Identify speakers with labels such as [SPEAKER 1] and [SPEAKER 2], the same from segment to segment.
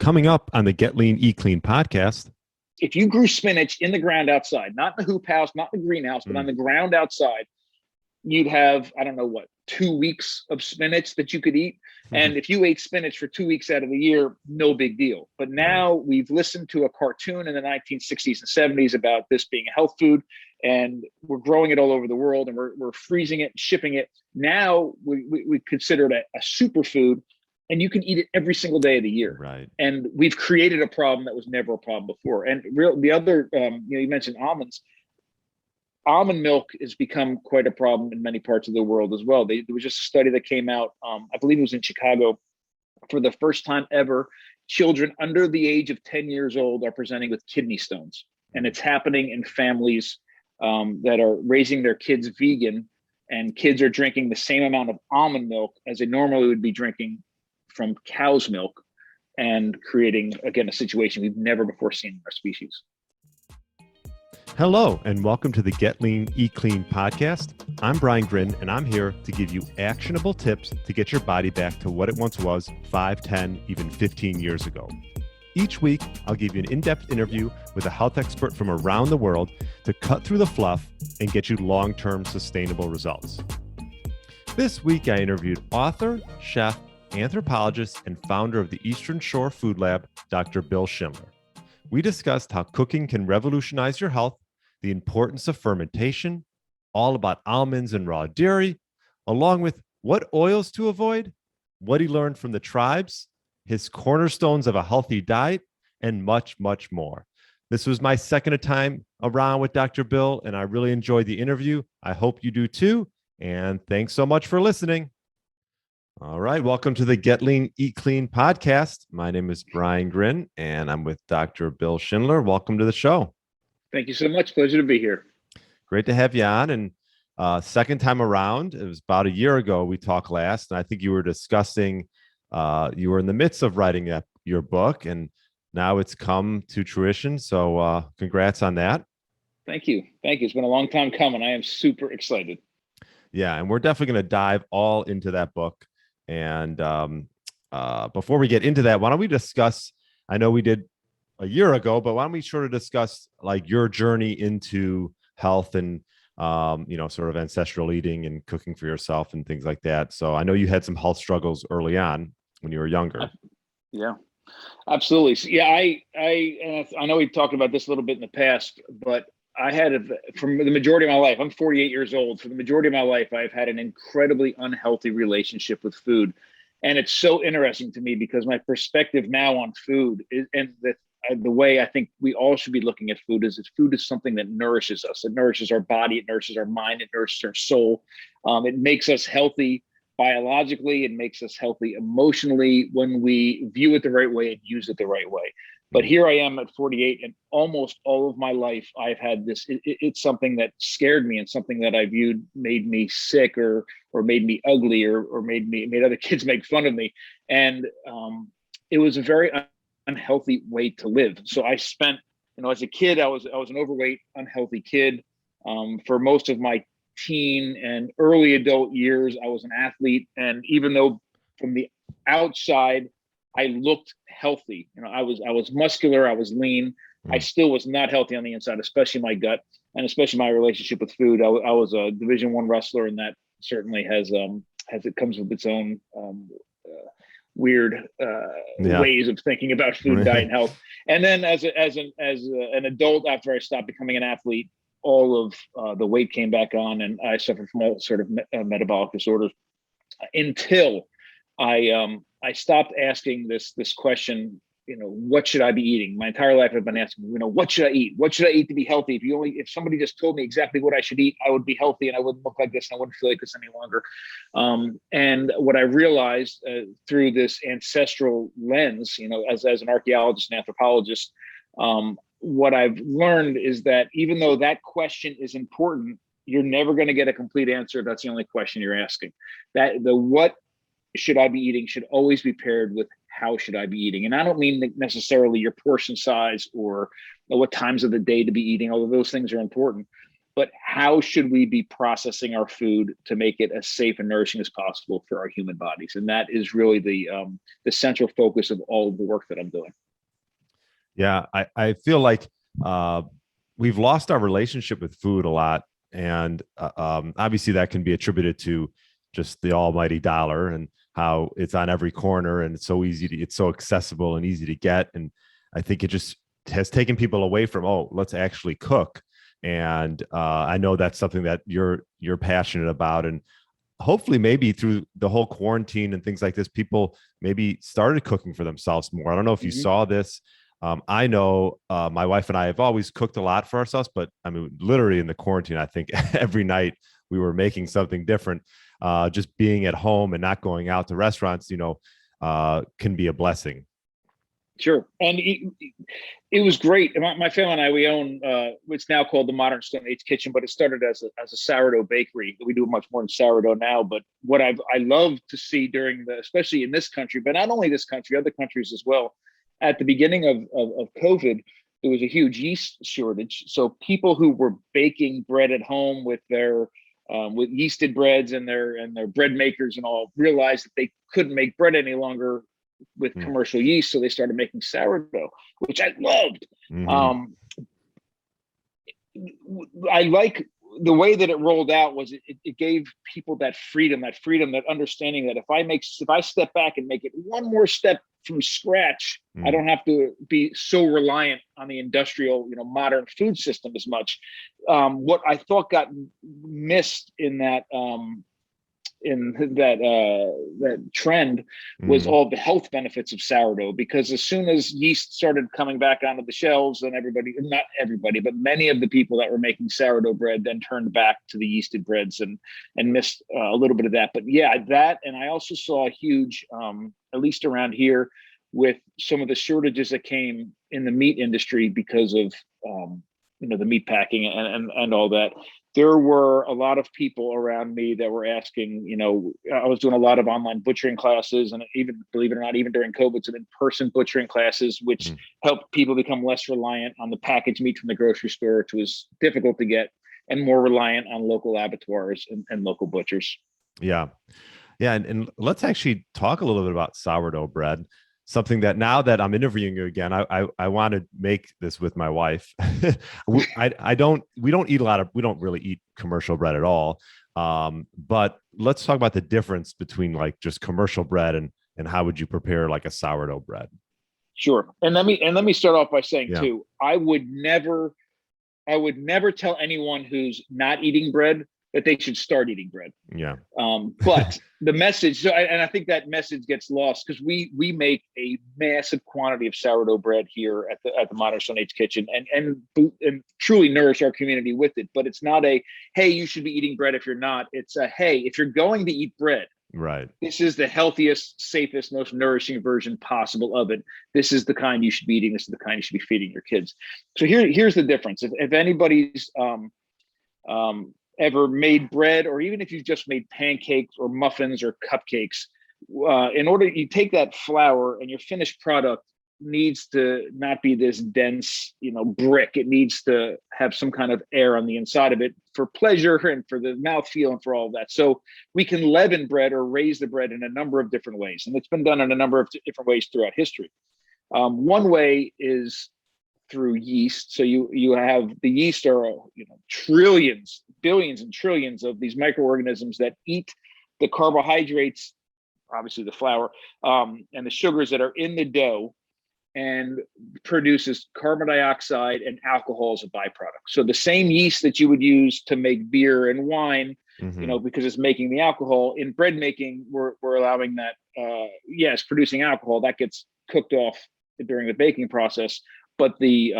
[SPEAKER 1] Coming up on the Get Lean, Eat Clean podcast.
[SPEAKER 2] If you grew spinach in the ground outside, not in the hoop house, not in the greenhouse, but on the ground outside, you'd have, 2 weeks of spinach that you could eat. And if you ate spinach for 2 weeks out of the year, no big deal. But now we've listened to a cartoon in the 1960s and 70s about this being a health food, and we're growing it all over the world, and we're freezing it, shipping it. Now we consider it a superfood, and you can eat it every single day of the year.
[SPEAKER 1] Right.
[SPEAKER 2] And we've created a problem that was never a problem before. And the other, you mentioned almonds. Almond milk has become quite a problem in many parts of the world as well. There was just a study that came out, I believe it was in Chicago. For the first time ever, children under the age of 10 years old are presenting with kidney stones. And it's happening in families that are raising their kids vegan, and kids are drinking the same amount of almond milk as they normally would be drinking from cow's milk, and creating, again, a situation we've never before seen in our species.
[SPEAKER 1] Hello, and welcome to the Get Lean, Eat Clean podcast. I'm Brian Grin, and I'm here to give you actionable tips to get your body back to what it once was 5, 10, even 15 years ago. Each week, I'll give you an in-depth interview with a health expert from around the world to cut through the fluff and get you long-term sustainable results. This week, I interviewed author, chef, anthropologist, and founder of the Eastern Shore Food Lab, Dr. Bill Schindler. We discussed how cooking can revolutionize your health, the importance of fermentation, all about almonds and raw dairy, along with what oils to avoid, what he learned from the tribes, his cornerstones of a healthy diet, and much, much more. This was my second time around with Dr. Bill, and I really enjoyed the interview. I hope you do too. And thanks so much for listening. All right. Welcome to the Get Lean, Eat Clean podcast. My name is Brian Grin, and I'm with Dr. Bill Schindler. Welcome to the show.
[SPEAKER 2] Thank you so much. Pleasure to be here.
[SPEAKER 1] Great to have you on. And second time around, it was about a year ago we talked last, and I think you were discussing, you were in the midst of writing your book, and now it's come to fruition. So congrats on that.
[SPEAKER 2] Thank you. Thank you. It's been a long time coming. I am super excited.
[SPEAKER 1] Yeah, and we're definitely going to dive all into that book. And before we get into that, why don't we discuss, I know we did a year ago, but why don't we sort of discuss like your journey into health and, sort of ancestral eating and cooking for yourself and things like that. So I know you had some health struggles early on when you were younger.
[SPEAKER 2] Yeah, absolutely. So, yeah, I know we've talked about this a little bit in the past, but I had, from the majority of my life, I'm 48 years old. For the majority of my life, I've had an incredibly unhealthy relationship with food. And it's so interesting to me because my perspective now on food is, and the way I think we all should be looking at food is that food is something that nourishes us. It nourishes our body, it nourishes our mind, it nourishes our soul. It makes us healthy biologically, it makes us healthy emotionally when we view it the right way and use it the right way. But here I am at 48, and almost all of my life I've had this. It's something that scared me, and something that I viewed made me sick, or made me ugly, or made other kids make fun of me. And it was a very unhealthy way to live. So I spent, as a kid, I was an overweight, unhealthy kid. For most of my teen and early adult years, I was an athlete, and even though from the outside I looked healthy, I was muscular, I was lean, I still was not healthy on the inside, especially my gut, and especially my relationship with food. I was a Division I wrestler, and that certainly it comes with its own weird ways of thinking about food, diet, and health. And then as an adult, after I stopped becoming an athlete, all of the weight came back on, and I suffered from all sort of metabolic disorders until I stopped asking this question, what should I be eating? My entire life I've been asking, what should I eat? What should I eat to be healthy? If somebody just told me exactly what I should eat, I would be healthy, and I wouldn't look like this, and I wouldn't feel like this any longer. And what I realized through this ancestral lens, as an archaeologist and anthropologist, what I've learned is that even though that question is important, you're never going to get a complete answer if that's the only question you're asking. That the what should I be eating should always be paired with how should I be eating. And I don't mean necessarily your portion size or what times of the day to be eating, although those things are important. but how should we be processing our food to make it as safe and nourishing as possible for our human bodies? And that is really the central focus of all of the work that I'm doing.
[SPEAKER 1] Yeah, I feel like we've lost our relationship with food a lot. And obviously that can be attributed to just the almighty dollar and how it's on every corner and it's so easy to, it's so accessible and easy to get. And I think it just has taken people away from, oh, let's actually cook. And I know that's something that you're passionate about. And hopefully maybe through the whole quarantine and things like this, people maybe started cooking for themselves more. I don't know if you saw this. I know my wife and I have always cooked a lot for ourselves, but I mean, literally in the quarantine, I think every night we were making something different. Just being at home and not going out to restaurants, can be a blessing.
[SPEAKER 2] Sure. And it was great. My family and I, we own what's now called the Modern Stone Age Kitchen, but it started as a sourdough bakery. We do much more in sourdough now. But what I love to see especially in this country, but not only this country, other countries as well, at the beginning of COVID, there was a huge yeast shortage. So people who were baking bread at home with their with yeasted breads and their bread makers and all realized that they couldn't make bread any longer with commercial yeast. So they started making sourdough, which I loved. I like the way that it rolled out was it gave people that freedom, that understanding that if I step back and make it one more step from scratch, I don't have to be so reliant on the industrial, modern food system as much. What I thought got missed in that trend was all the health benefits of sourdough, because as soon as yeast started coming back onto the shelves, then not everybody, but many of the people that were making sourdough bread then turned back to the yeasted breads and missed a little bit of that. But yeah, that, and I also saw a huge, at least around here, with some of the shortages that came in the meat industry because of the meat packing and all that. There were a lot of people around me that were asking, I was doing a lot of online butchering classes, and even, believe it or not, even during COVID, some in-person butchering classes, which helped people become less reliant on the packaged meat from the grocery store, which was difficult to get, and more reliant on local abattoirs and local butchers.
[SPEAKER 1] Yeah. Yeah. And let's actually talk a little bit about sourdough bread. Something that now that I'm interviewing you again, I want to make this with my wife. we don't really eat commercial bread at all. But let's talk about the difference between like just commercial bread and how would you prepare like a sourdough bread?
[SPEAKER 2] Sure. And let me start off by saying too, I would never tell anyone who's not eating bread that they should start eating bread.
[SPEAKER 1] Yeah.
[SPEAKER 2] But the message, and I think that message gets lost because we make a massive quantity of sourdough bread here at the Modern Stone Age Kitchen and truly nourish our community with it. But it's not a, hey, you should be eating bread if you're not. It's a, hey, if you're going to eat bread,
[SPEAKER 1] right, this
[SPEAKER 2] is the healthiest, safest, most nourishing version possible of it. This is the kind you should be eating. This is the kind you should be feeding your kids. So here's the difference. If anybody's ever made bread, or even if you've just made pancakes or muffins or cupcakes, you take that flour, and your finished product needs to not be this dense, brick. It needs to have some kind of air on the inside of it for pleasure and for the mouthfeel and for all of that. So we can leaven bread or raise the bread in a number of different ways. And it's been done in a number of different ways throughout history. One way is through yeast. So you have the yeast are trillions, billions and trillions of these microorganisms that eat the carbohydrates, obviously the flour, and the sugars that are in the dough, and produces carbon dioxide and alcohol as a byproduct. So the same yeast that you would use to make beer and wine, because it's making the alcohol, in bread making, we're allowing that, it's producing alcohol that gets cooked off during the baking process. But the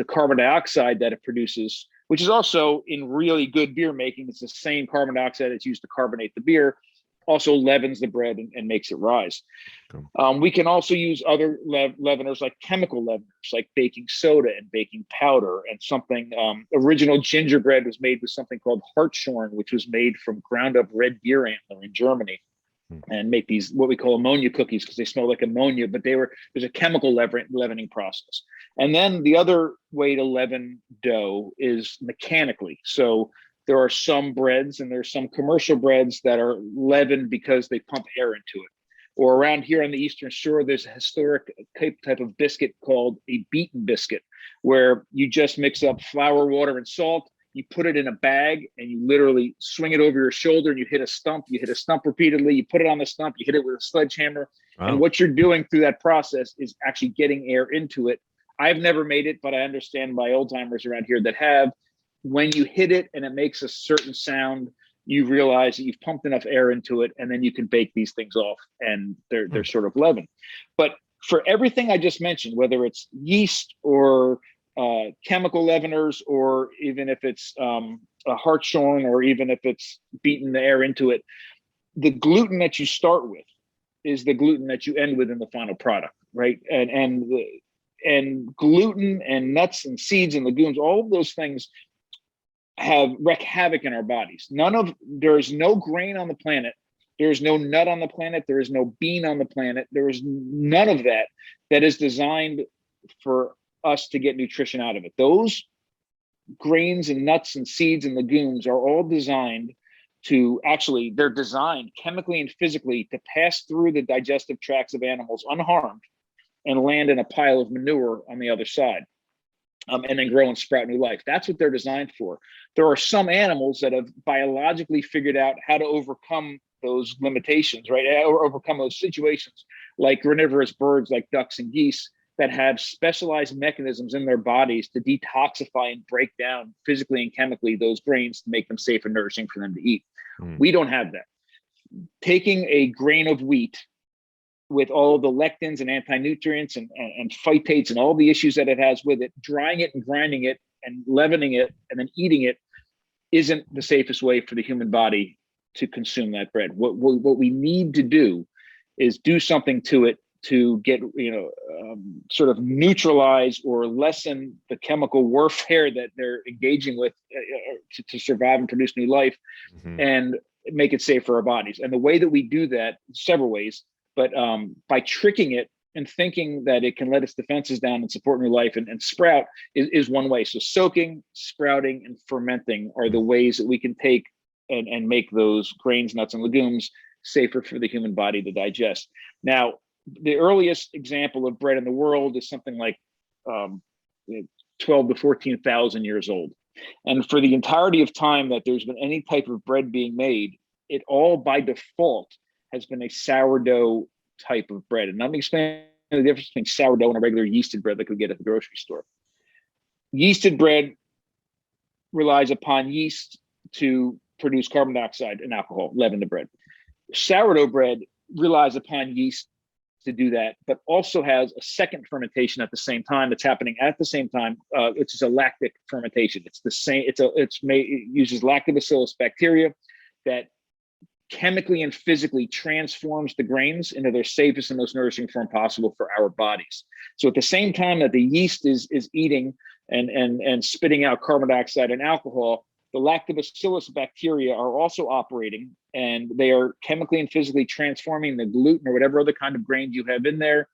[SPEAKER 2] carbon dioxide that it produces, which is also in really good beer making, it's the same carbon dioxide that's used to carbonate the beer, also leavens the bread and makes it rise. Cool. We can also use other leaveners, like chemical leaveners, like baking soda and baking powder, and something. Original gingerbread was made with something called hartshorn, which was made from ground up red deer antler in Germany. and make these what we call ammonia cookies because they smell like ammonia, but there's a chemical leavening process. And then the other way to leaven dough is mechanically. So there are some breads and there's some commercial breads that are leavened because they pump air into it. Or around here on the Eastern Shore, there's a historic type of biscuit called a beaten biscuit, where you just mix up flour, water, and salt. You put it in a bag and you literally swing it over your shoulder and you hit a stump. You hit a stump repeatedly. You put it on the stump. You hit it with a sledgehammer. Wow. And what you're doing through that process is actually getting air into it. I've never made it, but I understand my old timers around here that have. When you hit it and it makes a certain sound, you realize that you've pumped enough air into it, and then you can bake these things off, and they're sort of leavened. But for everything I just mentioned, whether it's yeast or chemical leaveners, or even if it's a hartshorn, or even if it's beating the air into it, the gluten that you start with is the gluten that you end with in the final product, right? And gluten and nuts and seeds and legumes, all of those things wreak havoc in our bodies. There is no grain on the planet. There is no nut on the planet. There is no bean on the planet. There is none of that is designed for us to get nutrition out of it. Those grains and nuts and seeds and legumes are all designed they're designed chemically and physically to pass through the digestive tracts of animals unharmed and land in a pile of manure on the other side. And then grow and sprout new life. That's what they're designed for. There are some animals that have biologically figured out how to overcome those limitations, right? Or overcome those situations, like carnivorous birds like ducks and geese that have specialized mechanisms in their bodies to detoxify and break down physically and chemically those grains to make them safe and nourishing for them to eat. We don't have that. Taking a grain of wheat with all of the lectins and anti-nutrients and phytates and all the issues that it has with it, drying it and grinding it and leavening it and then eating it isn't the safest way for the human body to consume that bread. What we need to do is do something to it to get, sort of neutralize or lessen the chemical warfare that they're engaging with to survive and produce new life, and make it safe for our bodies. And the way that we do that, several ways, but by tricking it and thinking that it can let its defenses down and support new life and sprout is one way. So soaking, sprouting, and fermenting are the ways that we can take and make those grains, nuts, and legumes safer for the human body to digest. Now, the earliest example of bread in the world is something like 12 to 14,000 years old. And for the entirety of time that there's been any type of bread being made, it all by default has been a sourdough type of bread. And let me explain the difference between sourdough and a regular yeasted bread that we get at the grocery store. Yeasted bread relies upon yeast to produce carbon dioxide and alcohol, leaven the bread. Sourdough bread relies upon yeast to do that, but also has a second fermentation at the same time that's happening at the same time, which is a lactic fermentation. It's the same. It uses lactobacillus bacteria that chemically and physically transforms the grains into their safest and most nourishing form possible for our bodies. So at the same time that the yeast is eating and spitting out carbon dioxide and alcohol, the lactobacillus bacteria are also operating, and they are chemically and physically transforming the gluten or whatever other kind of grains you have in there,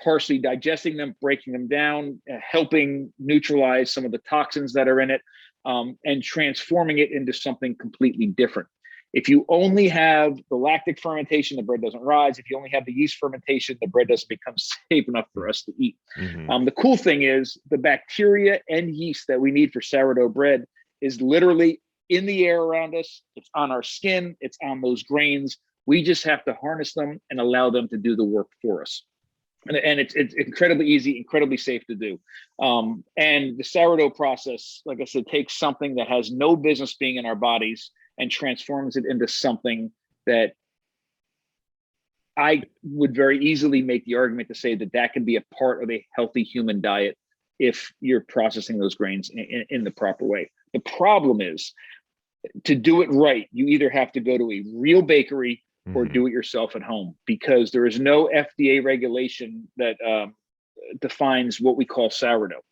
[SPEAKER 2] partially digesting them, breaking them down, helping neutralize some of the toxins that are in it, and transforming it into something completely different. If you only have the lactic fermentation, the bread doesn't rise. If you only have the yeast fermentation, the bread doesn't become safe enough for us to eat. The cool thing is the bacteria and yeast that we need for sourdough bread is literally in the air around us. It's on our skin. It's on those grains. We just have to harness them and allow them to do the work for us. And it's incredibly easy, incredibly safe to do. And the sourdough process, like I said, takes something that has no business being in our bodies and transforms it into something that I would very easily make the argument to say that can be a part of a healthy human diet if you're processing those grains in the proper way. The problem is, to do it right, you either have to go to a real bakery or do it yourself at home, because there is no FDA regulation that defines what we call sourdough.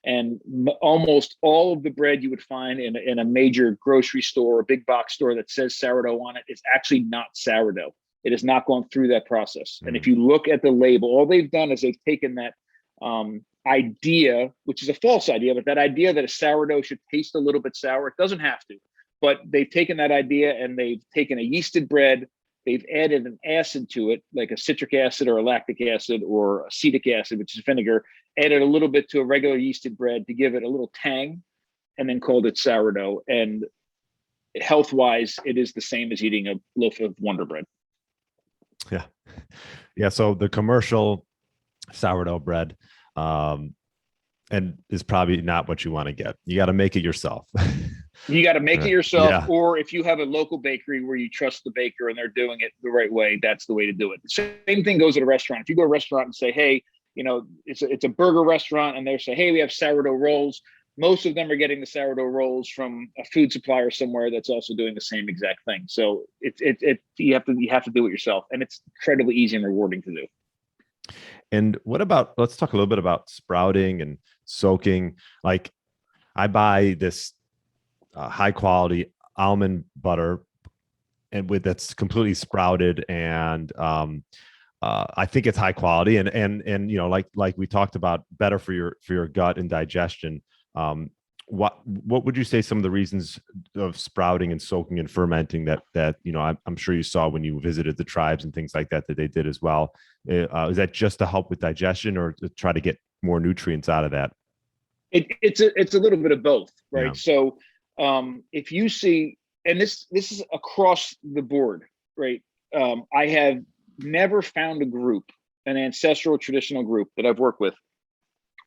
[SPEAKER 2] And almost all of the bread you would find in a major grocery store or big box store that says sourdough on it is actually not sourdough. It has not gone through that process. And if you look at the label, all they've done is they've taken that idea, which is a false idea, but that idea that a sourdough should taste a little bit sour, it doesn't have to. But they've taken that idea and they've taken a yeasted bread, they've added an acid to it, like a citric acid or a lactic acid or acetic acid, which is vinegar, added a little bit to a regular yeasted bread to give it a little tang, and then called it sourdough. And health-wise, it is the same as eating a loaf of Wonder Bread.
[SPEAKER 1] Yeah. Yeah. So the commercial sourdough bread and is probably not what you want to get. You got to make it yourself.
[SPEAKER 2] You got to make it yourself,
[SPEAKER 1] yeah.
[SPEAKER 2] Or if you have a local bakery where you trust the baker and they're doing it the right way, that's the way to do it. Same thing goes at a restaurant. If you go to a restaurant and say, hey, it's a burger restaurant, and they say, hey, we have sourdough rolls. Most of them are getting the sourdough rolls from a food supplier somewhere that's also doing the same exact thing. So you have to do it yourself, and it's incredibly easy and rewarding to do.
[SPEAKER 1] And what about, let's talk a little bit about sprouting and soaking. Like, I buy this high quality almond butter and that's completely sprouted, and I think it's high quality and like we talked about, better for your gut and digestion. What would you say some of the reasons of sprouting and soaking and fermenting that I'm sure you saw when you visited the tribes and things like that they did as well? Is that just to help with digestion or to try to get more nutrients out of that?
[SPEAKER 2] It's a little bit of both, right?
[SPEAKER 1] Yeah.
[SPEAKER 2] So if you see, and this is across the board, right? I have never found a group, an ancestral traditional group that I've worked with,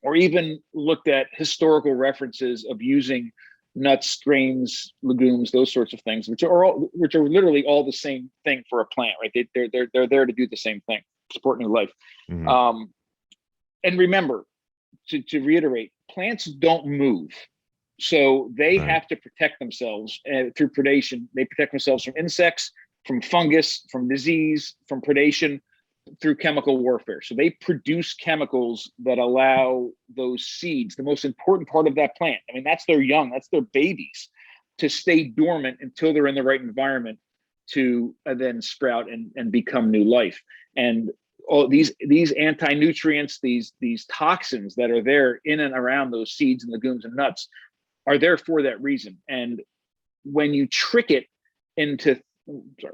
[SPEAKER 2] or even looked at historical references of using nuts, grains, legumes, those sorts of things, which are literally all the same thing for a plant, right? They're there to do the same thing, support new life.
[SPEAKER 1] Mm-hmm.
[SPEAKER 2] And remember, to reiterate, plants don't move. So they have to protect themselves through predation. They protect themselves from insects, from fungus, from disease, from predation, through chemical warfare. So they produce chemicals that allow those seeds, the most important part of that plant, I mean, that's their young, that's their babies, to stay dormant until they're in the right environment to then sprout and become new life. And all these anti-nutrients, these toxins that are there in and around those seeds and legumes and nuts are there for that reason. And when you trick it into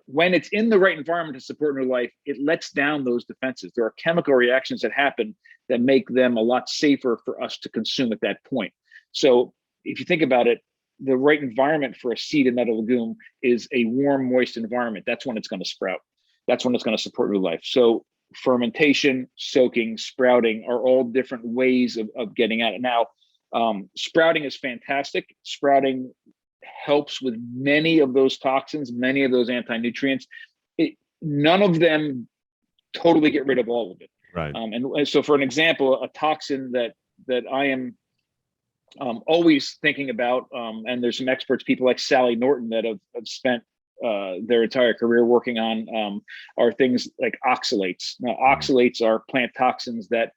[SPEAKER 2] when it's in the right environment to support new life, it lets down those defenses. There are chemical reactions that happen that make them a lot safer for us to consume at that point. So if you think about it, the right environment for a seed and nut or legume is a warm, moist environment. That's when it's going to sprout. That's when it's going to support new life. So fermentation, soaking, sprouting are all different ways of getting at it. Now, sprouting is fantastic. Sprouting helps with many of those toxins, many of those anti-nutrients. None of them totally get rid of all of it.
[SPEAKER 1] Right.
[SPEAKER 2] And so for an example, a toxin that I am always thinking about, and there's some experts, people like Sally Norton, that have spent their entire career working on, are things like oxalates. Now, oxalates are plant toxins that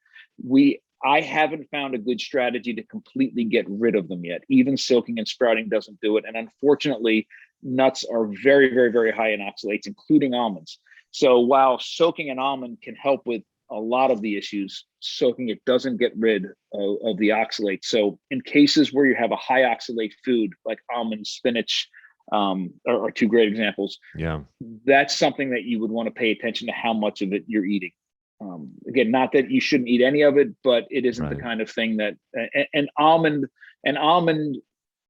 [SPEAKER 2] I haven't found a good strategy to completely get rid of them yet. Even soaking and sprouting doesn't do it. And unfortunately, nuts are very, very, very high in oxalates, including almonds. So while soaking an almond can help with a lot of the issues, soaking it doesn't get rid of the oxalate. So in cases where you have a high oxalate food, like almonds, spinach, are two great examples. Yeah, that's something that you would want to pay attention to how much of it you're eating. Again, not that you shouldn't eat any of it, but it isn't the kind of thing that an almond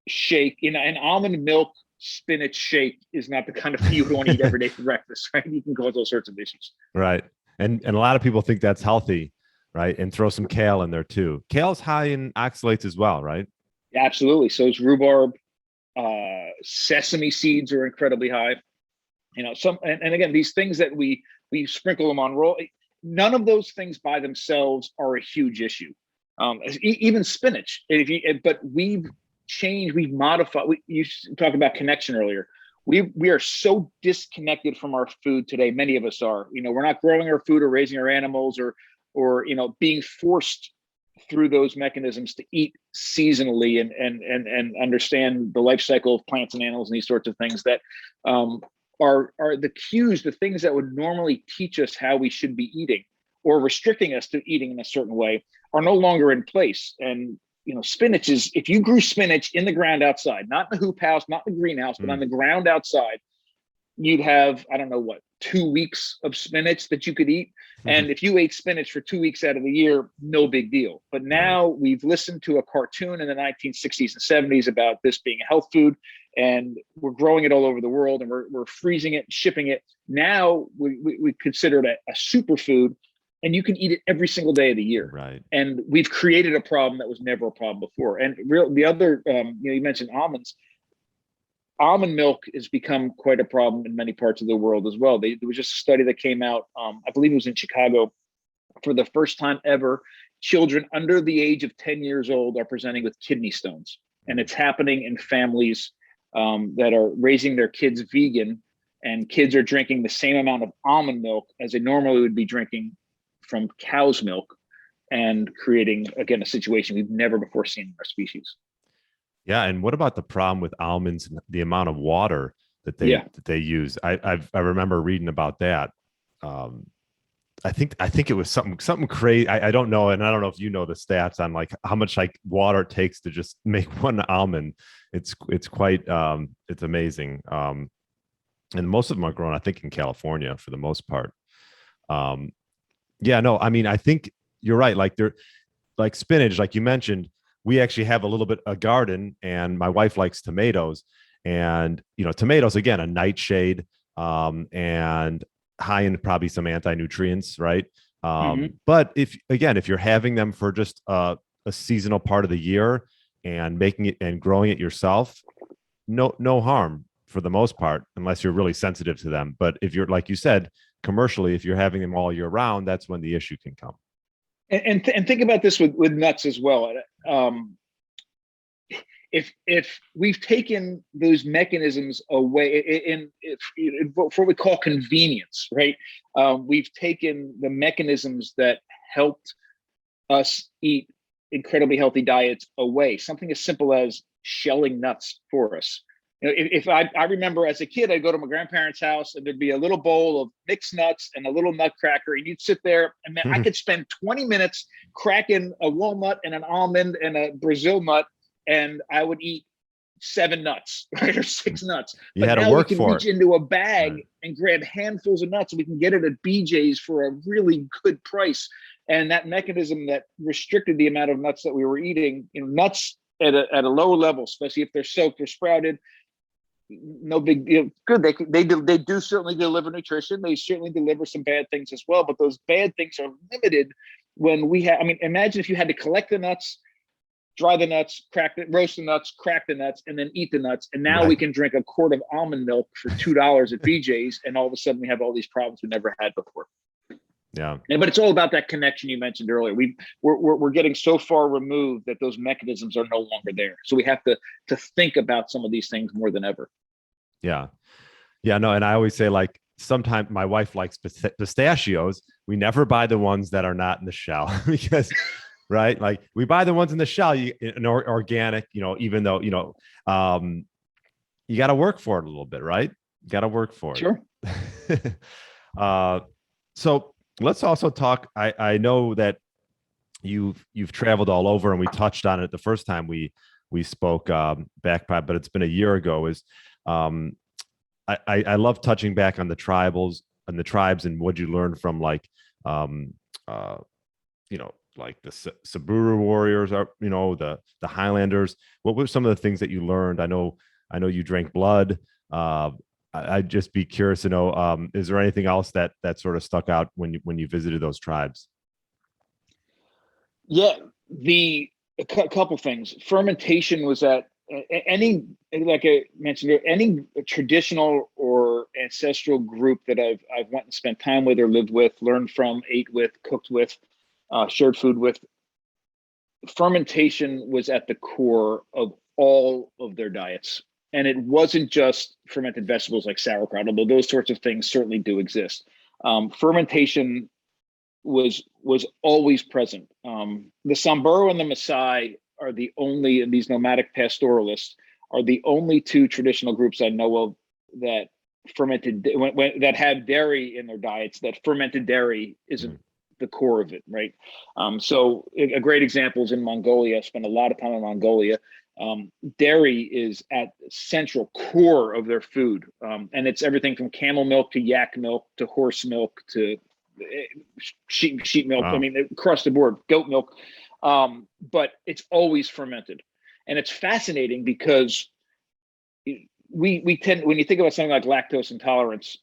[SPEAKER 2] shake, an almond milk spinach shake is not the kind of thing you would want to eat every day for breakfast, right? You can cause all sorts of issues. Right.
[SPEAKER 1] And a lot of people think that's healthy, right? And throw some kale in there too. Kale's high in oxalates as well, right?
[SPEAKER 2] Absolutely. So is rhubarb. Sesame seeds are incredibly high. And again, these things that we sprinkle them on raw. None of those things by themselves are a huge issue. Even spinach. But we've changed, we've modified. You talked about connection earlier. We are so disconnected from our food today. Many of us are. We're not growing our food or raising our animals or being forced through those mechanisms to eat seasonally and understand the life cycle of plants and animals and these sorts of things that are the cues, the things that would normally teach us how we should be eating or restricting us to eating in a certain way are no longer in place. And spinach is, if you grew spinach in the ground outside, not in the hoop house, not in the greenhouse, but on the ground outside, you'd have, I don't know what, 2 weeks of spinach that you could eat. And if you ate spinach for 2 weeks out of the year, no big deal. But now we've listened to a cartoon in the 1960s and 70s about this being a health food, and we're growing it all over the world, and we're freezing it and shipping it. Now we consider it a superfood, and you can eat it every single day of the year.
[SPEAKER 1] Right.
[SPEAKER 2] And we've created a problem that was never a problem before. And the other, you mentioned almonds. Almond milk has become quite a problem in many parts of the world as well. There was just a study that came out, I believe it was in Chicago. For the first time ever, children under the age of 10 years old are presenting with kidney stones. And it's happening in families that are raising their kids vegan, and kids are drinking the same amount of almond milk as they normally would be drinking from cow's milk, and creating, again, a situation we've never before seen in our species.
[SPEAKER 1] Yeah, and what about the problem with almonds and the amount of water that they use? I remember reading about that. I think it was something crazy. I don't know, and I don't know if you know the stats on like how much like water it takes to just make one almond. It's quite it's amazing. And most of them are grown, I think, in California for the most part. Yeah, no, I mean, I think you're right. Like like spinach, like you mentioned. We actually have a little bit of garden, and my wife likes tomatoes, and tomatoes, again, a nightshade, and high in probably some anti-nutrients, right? But if you're having them for just a seasonal part of the year and making it and growing it yourself, no harm for the most part, unless you're really sensitive to them. But if you're, like you said, commercially, if you're having them all year round, that's when the issue can come.
[SPEAKER 2] And think about this with nuts as well. If we've taken those mechanisms away in what we call convenience, right? We've taken the mechanisms that helped us eat incredibly healthy diets away. Something as simple as shelling nuts for us. If I remember as a kid, I'd go to my grandparents' house, and there'd be a little bowl of mixed nuts and a little nutcracker, and you'd sit there, and man, I could spend 20 minutes cracking a walnut and an almond and a Brazil nut, and I would eat 7 nuts, right, or 6 nuts.
[SPEAKER 1] You had to
[SPEAKER 2] now
[SPEAKER 1] work
[SPEAKER 2] we can
[SPEAKER 1] for
[SPEAKER 2] reach
[SPEAKER 1] it.
[SPEAKER 2] into a bag and grab handfuls of nuts, and we can get it at BJ's for a really good price. And that mechanism that restricted the amount of nuts that we were eating, nuts at a lower level, especially if they're soaked or sprouted, no big deal. Good. They do certainly deliver nutrition. They certainly deliver some bad things as well, but those bad things are limited when we have, imagine if you had to collect the nuts, dry the nuts, roast the nuts, crack the nuts, and then eat the nuts. And now we can drink a quart of almond milk for $2 at BJ's, and all of a sudden we have all these problems we never had before.
[SPEAKER 1] Yeah.
[SPEAKER 2] But it's all about that connection you mentioned earlier. We're getting so far removed that those mechanisms are no longer there. So we have to think about some of these things more than ever.
[SPEAKER 1] Yeah. Yeah. No. And I always say, like, sometimes my wife likes pistachios. We never buy the ones that are not in the shell because, right? Like, we buy the ones in the shell, organic, even though, you got to work for it a little bit, right? You got to work for it.
[SPEAKER 2] Sure.
[SPEAKER 1] So let's also talk. I know that you've traveled all over, and we touched on it the first time we spoke back, but it's been a year ago. I love touching back on the tribes and what you learned from like like the Saburu warriors, are the Highlanders. What were some of the things that you learned? I know you drank blood. I'd just be curious to know, is there anything else that sort of stuck out when you visited those tribes?
[SPEAKER 2] Yeah, a couple things. Fermentation was at any, like I mentioned, any traditional or ancestral group that I've went and spent time with or lived with, learned from, ate with, cooked with, shared food with. Fermentation was at the core of all of their diets. And it wasn't just fermented vegetables like sauerkraut, although those sorts of things certainly do exist. Fermentation was always present. The Samburu and the Maasai are the only, and these nomadic pastoralists are the only two traditional groups I know of that fermented that have dairy in their diets, that fermented dairy isn't the core of it, right? So a great example is in Mongolia. I spent a lot of time in Mongolia. Dairy is at the central core of their food, and it's everything from camel milk to yak milk to horse milk to sheep milk. Wow. I mean, across the board, goat milk, but it's always fermented, and it's fascinating because we tend, when you think about something like lactose intolerance,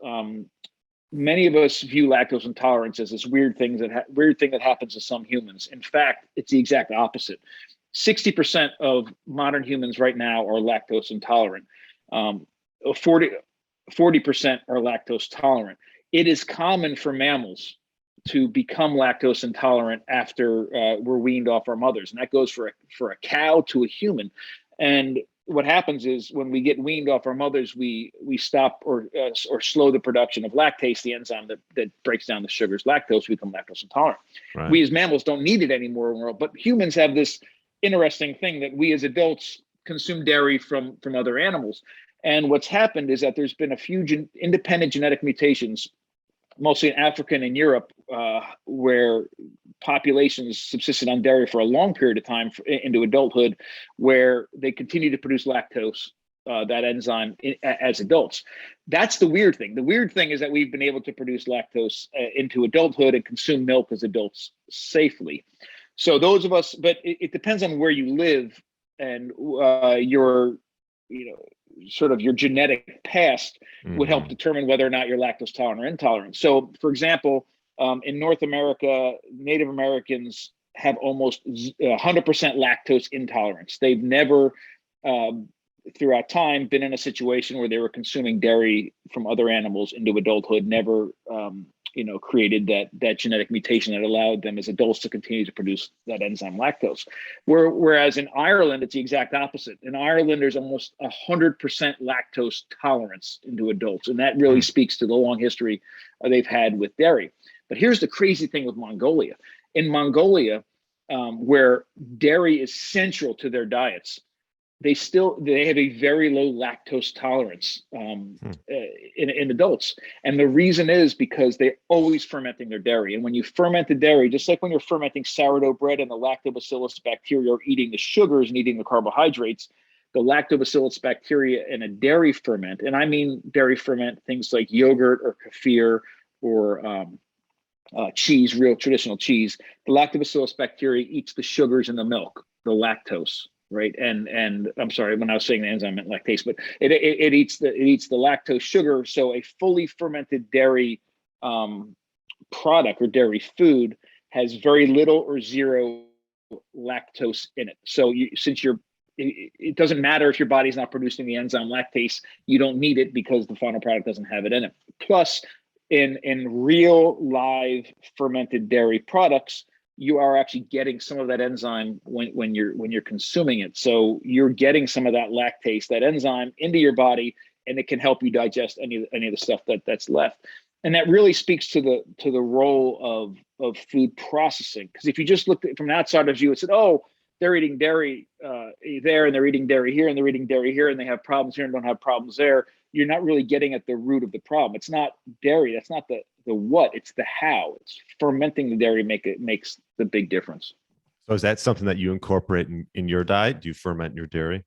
[SPEAKER 2] many of us view lactose intolerance as this weird thing that happens to some humans. In fact, it's the exact opposite. 60% of modern humans right now are lactose intolerant. 40% are lactose tolerant. It is common for mammals to become lactose intolerant after we're weaned off our mothers, and that goes for a cow to a human. And what happens is when we get weaned off our mothers, we stop or slow the production of lactase, the enzyme that breaks down the sugars. Lactose, we become lactose intolerant. Right. We as mammals don't need it anymore, but humans have this interesting thing that we as adults consume dairy from other animals. And what's happened is that there's been a few independent genetic mutations, mostly in Africa and in Europe, where populations subsisted on dairy for a long period of time into adulthood, where they continue to produce lactose, that enzyme, as adults. That's the weird thing. The weird thing is that we've been able to produce lactose into adulthood and consume milk as adults safely. So those of us, but it depends on where you live and your, sort of your genetic past would help determine whether or not you're lactose tolerant or intolerant. So, for example, in North America, Native Americans have almost 100% lactose intolerance. They've never, throughout time, been in a situation where they were consuming dairy from other animals into adulthood, never created that genetic mutation that allowed them as adults to continue to produce that enzyme lactose. Whereas in Ireland, it's the exact opposite. In Ireland, there's almost 100% lactose tolerance into adults. And that really speaks to the long history they've had with dairy. But here's the crazy thing with Mongolia. In Mongolia, where dairy is central to their diets, they have a very low lactose tolerance in adults. And the reason is because they're always fermenting their dairy. And when you ferment the dairy, just like when you're fermenting sourdough bread and the lactobacillus bacteria are eating the sugars and eating the carbohydrates, the lactobacillus bacteria in a dairy ferment, and I mean dairy ferment, things like yogurt or kefir or cheese, real traditional cheese, the lactobacillus bacteria eats the sugars in the milk, the lactose. Right. And I'm sorry, when I was saying the enzyme, I meant lactase, but it eats the lactose sugar. So a fully fermented dairy product or dairy food has very little or zero lactose in it. So it doesn't matter if your body's not producing the enzyme lactase, you don't need it because the final product doesn't have it in it. Plus, in real live fermented dairy products, you are actually getting some of that enzyme when you're consuming it. So you're getting some of that lactase, that enzyme, into your body, and it can help you digest any of the stuff that's left. And that really speaks to the role of food processing. Because if you just looked at it from an outsider's view and said, oh, they're eating dairy there, and they're eating dairy here, and they're eating dairy here, and they have problems here and don't have problems there, you're not really getting at the root of the problem. It's not dairy. That's not the what, it's the how. It's fermenting the dairy makes the big difference.
[SPEAKER 1] So is that something that you incorporate in your diet? Do you ferment your dairy?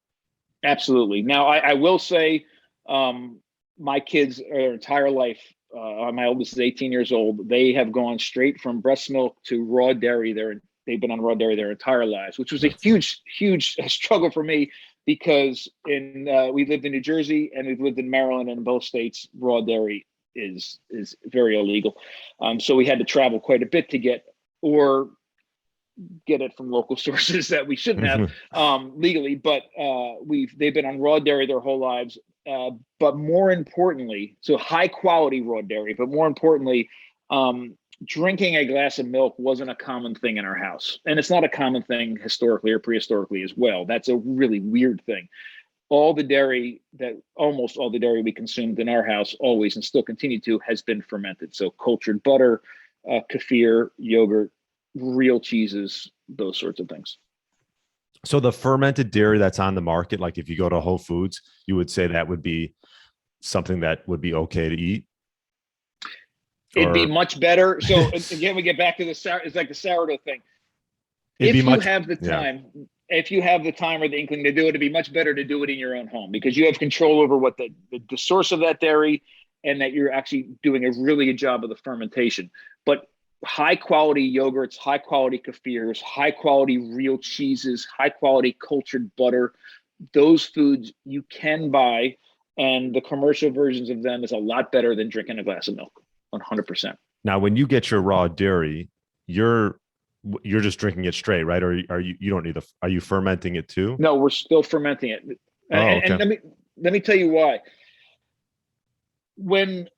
[SPEAKER 2] Absolutely. Now, I will say my kids, their entire life, my oldest is 18 years old. They have gone straight from breast milk to raw dairy. They've been on raw dairy their entire lives, which was a huge struggle for me because we lived in New Jersey and we've lived in Maryland, and in both states, raw dairy is very illegal. So we had to travel quite a bit to get it from local sources that we shouldn't have legally. But they've been on raw dairy their whole lives. But more importantly, so high quality raw dairy, but more importantly, drinking a glass of milk wasn't a common thing in our house. And it's not a common thing historically or prehistorically as well. That's a really weird thing. Almost all the dairy we consumed in our house always, and still continue to, has been fermented. So cultured butter, kefir, yogurt, real cheeses, those sorts of things.
[SPEAKER 1] So the fermented dairy that's on the market, like if you go to Whole Foods, you would say that would be something that would be okay to eat?
[SPEAKER 2] It'd be much better. So again, we get back to it's like the sourdough thing. If you have the time, if you have the time or the inkling to do it, it'd be much better to do it in your own home, because you have control over what the source of that dairy, and that you're actually doing a really good job of the fermentation. But high quality yogurts, high quality kefirs, high quality real cheeses, high quality cultured butter, those foods you can buy, and the commercial versions of them is a lot better than drinking a glass of milk. 100%.
[SPEAKER 1] Now, when you get your raw dairy, you're just drinking it straight, right? Or are you don't need are you fermenting it too?
[SPEAKER 2] No, we're still fermenting it. And let me tell you why. When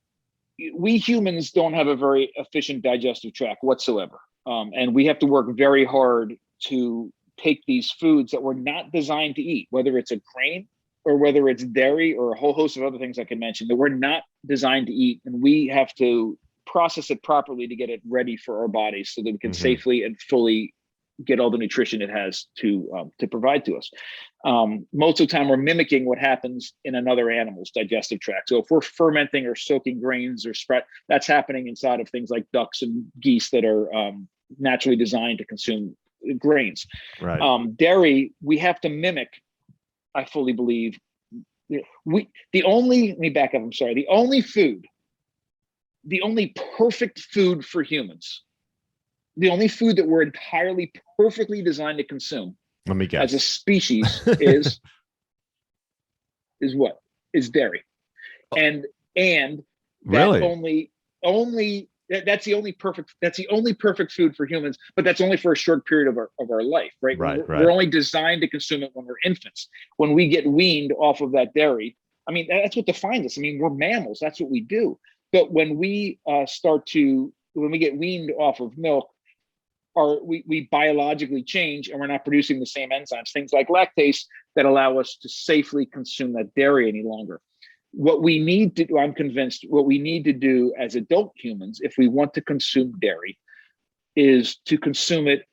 [SPEAKER 2] we humans don't have a very efficient digestive tract whatsoever, and we have to work very hard to take these foods that we're not designed to eat, whether it's a grain or whether it's dairy or a whole host of other things I can mention that we're not designed to eat, and we have to process it properly to get it ready for our bodies so that we can safely and fully get all the nutrition it has to provide to us. Most of the time we're mimicking what happens in another animal's digestive tract. So if we're fermenting or soaking grains or spread, that's happening inside of things like ducks and geese that are naturally designed to consume grains.
[SPEAKER 1] Right.
[SPEAKER 2] Dairy, we have to mimic, I fully believe. Let me back up. I'm sorry. The only perfect food for humans, the only food that we're entirely perfectly designed to consume,
[SPEAKER 1] let me guess,
[SPEAKER 2] as a species is what? Is dairy. And that
[SPEAKER 1] really
[SPEAKER 2] that's the only perfect food for humans, but that's only for a short period of our life, right? We're only designed to consume it when we're infants. When we get weaned off of that dairy, I mean, that's what defines us. I mean, we're mammals, that's what we do. But when we get weaned off of milk, we biologically change, and we're not producing the same enzymes, things like lactase, that allow us to safely consume that dairy any longer. What we need to do, I'm convinced, what we need to do as adult humans, if we want to consume dairy, is to consume it,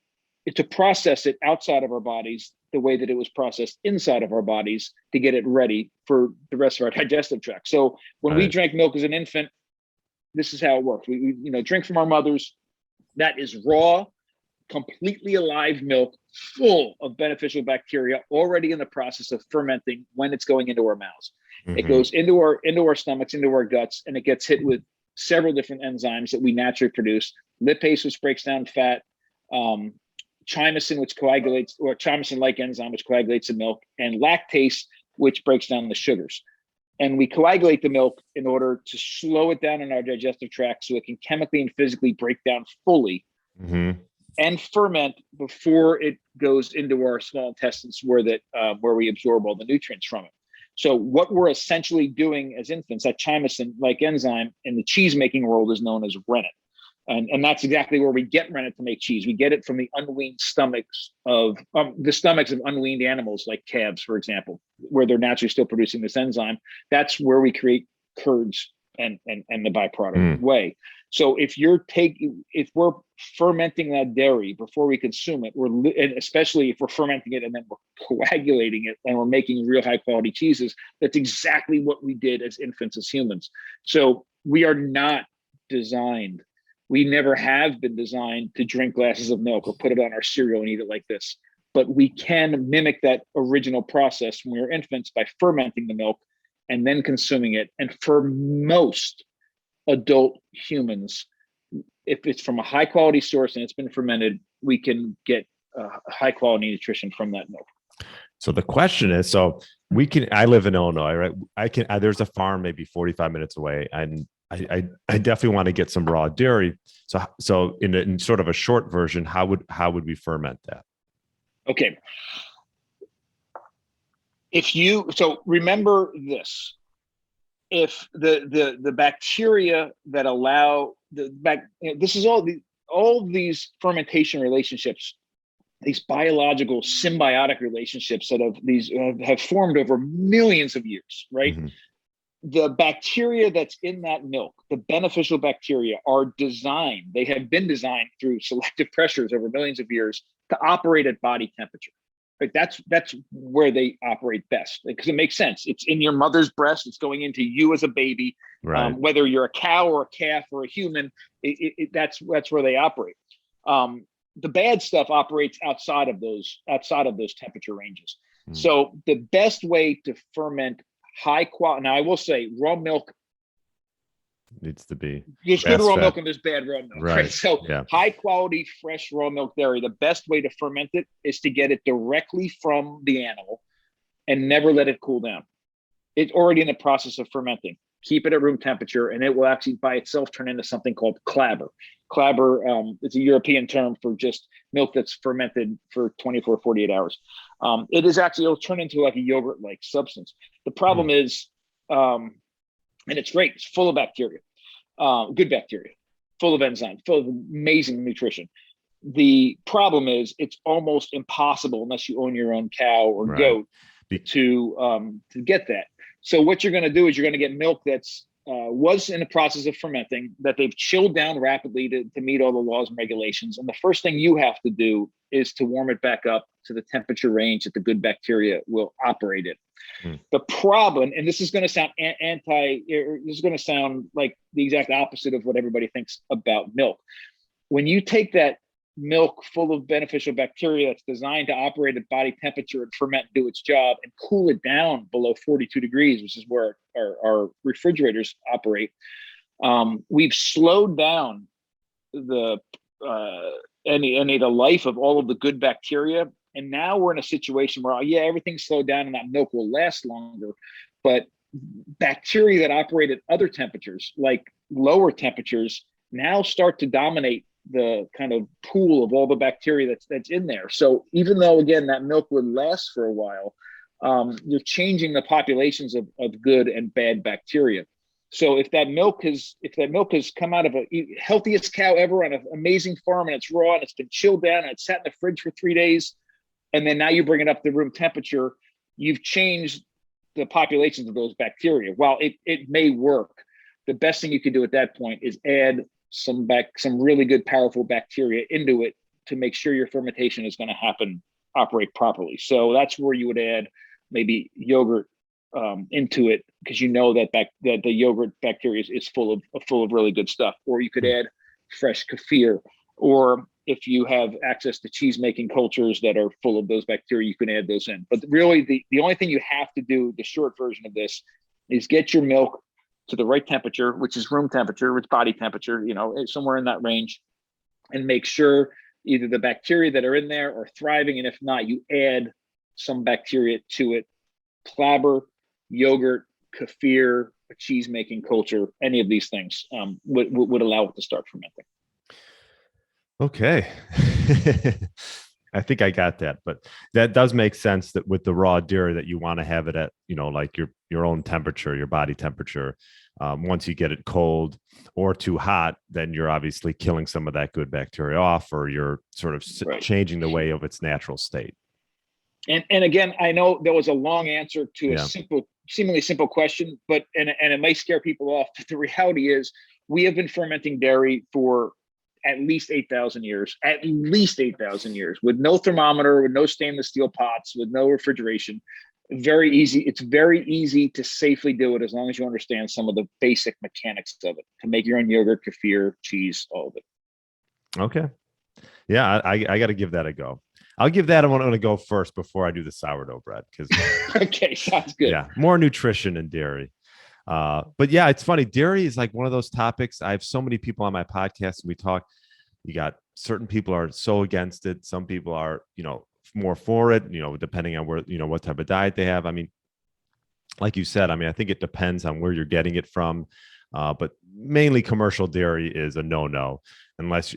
[SPEAKER 2] to process it outside of our bodies the way that it was processed inside of our bodies to get it ready for the rest of our digestive tract. So when we drank milk as an infant, this is how it works. We drink from our mothers. That is raw, completely alive milk, full of beneficial bacteria, already in the process of fermenting when it's going into our mouths. It goes into our stomachs, into our guts, and it gets hit with several different enzymes that we naturally produce. Lipase, which breaks down fat, chymosin, which coagulates, or chymosin-like enzyme, which coagulates the milk, and lactase, which breaks down the sugars. And we coagulate the milk in order to slow it down in our digestive tract so it can chemically and physically break down fully and ferment before it goes into our small intestines, where we absorb all the nutrients from it. So what we're essentially doing as infants, that chymosin-like enzyme in the cheese-making world is known as rennet. And that's exactly where we get rennet to make cheese. We get it from the unweaned stomachs of unweaned animals, like calves, for example, where they're naturally still producing this enzyme. That's where we create curds and the byproduct whey. So if we're fermenting that dairy before we consume it, and especially if we're fermenting it and then we're coagulating it and we're making real high quality cheeses, that's exactly what we did as infants, as humans. So we are not designed. We never have been designed to drink glasses of milk or put it on our cereal and eat it like this. But we can mimic that original process when we were infants by fermenting the milk and then consuming it. And for most adult humans, if it's from a high quality source and it's been fermented, we can get high quality nutrition from that milk.
[SPEAKER 1] So the question is, I live in Illinois, right? There's a farm maybe 45 minutes away, and I definitely want to get some raw dairy. So in sort of a short version, how would we ferment that?
[SPEAKER 2] Okay. Remember this. If the bacteria that allow this is all these fermentation relationships, these biological symbiotic relationships that have formed over millions of years, right? The bacteria that's in that milk, the beneficial bacteria, they have been designed through selective pressures over millions of years to operate at body temperature. Right, that's where they operate best, because it makes sense. It's in your mother's breast. It's going into you as a baby.
[SPEAKER 1] Right.
[SPEAKER 2] Whether you're a cow or a calf or a human, that's where they operate. The bad stuff operates outside of those temperature ranges. So the best way to ferment high quality. Now I will say raw milk
[SPEAKER 1] Needs to be.
[SPEAKER 2] there's good raw milk and there's bad raw milk.
[SPEAKER 1] Right.
[SPEAKER 2] So
[SPEAKER 1] yeah.
[SPEAKER 2] high quality fresh raw milk dairy, the best way to ferment it is to get it directly from the animal and never let it cool down. It's already in the process of fermenting. Keep it at room temperature, and it will actually by itself turn into something called clabber. Clabber, it's a European term for just milk that's fermented for 24, 48 hours. It'll turn into like a yogurt-like substance. The problem is, and it's great, it's full of bacteria, good bacteria, full of enzymes, full of amazing nutrition. The problem is it's almost impossible unless you own your own cow or goat to get that. So what you're going to do is you're going to get milk that's was in the process of fermenting, that they've chilled down rapidly to meet all the laws and regulations. And the first thing you have to do is to warm it back up to the temperature range that the good bacteria will operate in. The problem, and this is going to sound this is going to sound like the exact opposite of what everybody thinks about milk. When you take that milk full of beneficial bacteria that's designed to operate at body temperature and ferment and do its job and cool it down below 42 degrees, which is where our refrigerators operate, we've slowed down the life of all of the good bacteria. And now we're in a situation where, everything's slowed down and that milk will last longer. But bacteria that operate at other temperatures, like lower temperatures, now start to dominate the kind of pool of all the bacteria that's in there. So even though, again, that milk would last for a while, you're changing the populations of good and bad bacteria. So if that milk has come out of a healthiest cow ever on an amazing farm and it's raw and it's been chilled down and it's sat in the fridge for 3 days, and then now you bring it up to room temperature, you've changed the populations of those bacteria. While it may work, the best thing you can do at that point is add some really good, powerful bacteria into it to make sure your fermentation is going to operate properly. So that's where you would add maybe yogurt into it, because you know that the yogurt bacteria is full of really good stuff. Or you could add fresh kefir, or if you have access to cheese making cultures that are full of those bacteria, you can add those in. But really, the only thing you have to do, the short version of this, is get your milk to the right temperature, which is room temperature, which body temperature, somewhere in that range, and make sure either the bacteria that are in there are thriving, and if not, you add some bacteria to it. Clabber, yogurt, kefir, a cheese making culture, any of these things would allow it to start fermenting.
[SPEAKER 1] Okay. I think I got that, but that does make sense that with the raw dairy that you want to have it at, like your own temperature, your body temperature. Once you get it cold or too hot, then you're obviously killing some of that good bacteria off, or you're sort of changing the way of its natural state.
[SPEAKER 2] And again, I know there was a long answer to a seemingly simple question, but it may scare people off. But the reality is, we have been fermenting dairy for at least 8,000 years, with no thermometer, with no stainless steel pots, with no refrigeration. Very easy. It's very easy to safely do it as long as you understand some of the basic mechanics of it, to make your own yogurt, kefir, cheese, all of it.
[SPEAKER 1] Okay. Yeah, I got to give that a go. I'll give that one a go first before I do the sourdough bread.
[SPEAKER 2] Okay, sounds good.
[SPEAKER 1] Yeah, more nutrition in dairy. But yeah, it's funny. Dairy is like one of those topics. I have so many people on my podcast, and we talk. You got certain people are so against it. Some people are, more for it, depending on where, what type of diet they have. I mean, like you said, I think it depends on where you're getting it from. But mainly commercial dairy is a no-no, unless,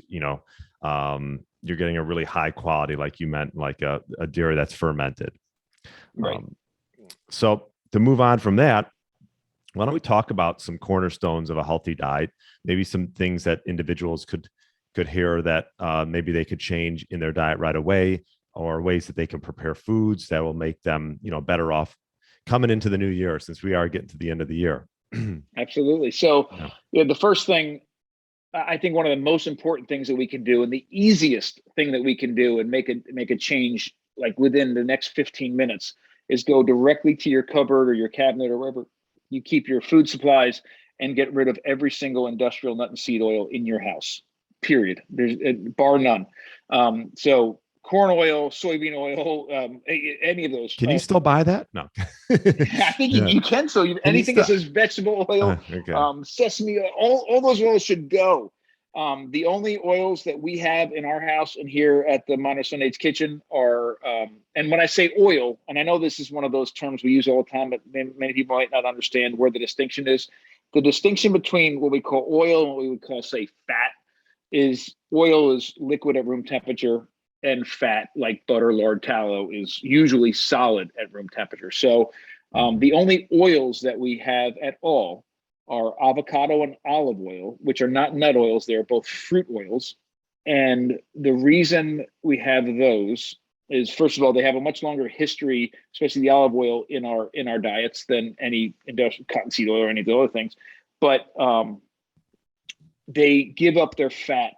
[SPEAKER 1] you're getting a really high quality, like you meant, like a dairy that's fermented.
[SPEAKER 2] Right.
[SPEAKER 1] So to move on from that, why don't we talk about some cornerstones of a healthy diet? Maybe some things that individuals could hear that maybe they could change in their diet right away, or ways that they can prepare foods that will make them, better off coming into the new year, since we are getting to the end of the year.
[SPEAKER 2] Absolutely. So the first thing, I think one of the most important things that we can do, and the easiest thing that we can do and make a change like within the next 15 minutes, is go directly to your cupboard or your cabinet or wherever you keep your food supplies and get rid of every single industrial nut and seed oil in your house, period. There's bar none. So corn oil, soybean oil, any of those.
[SPEAKER 1] Can you still buy that? No.
[SPEAKER 2] I think you can. So anything that says vegetable oil,
[SPEAKER 1] okay.
[SPEAKER 2] sesame oil, all those oils should go. The only oils that we have in our house and here at the Modern Stone Age Kitchen are, and when I say oil, and I know this is one of those terms we use all the time, but many people might not understand where the distinction is. The distinction between what we call oil and what we would call, say, fat is oil is liquid at room temperature, and fat, like butter, lard, tallow, is usually solid at room temperature. So the only oils that we have at all are avocado and olive oil, which are not nut oils. They're both fruit oils. And the reason we have those is, first of all, they have a much longer history, especially the olive oil in our diets, than any industrial cottonseed oil or any of the other things. But they give up their fat,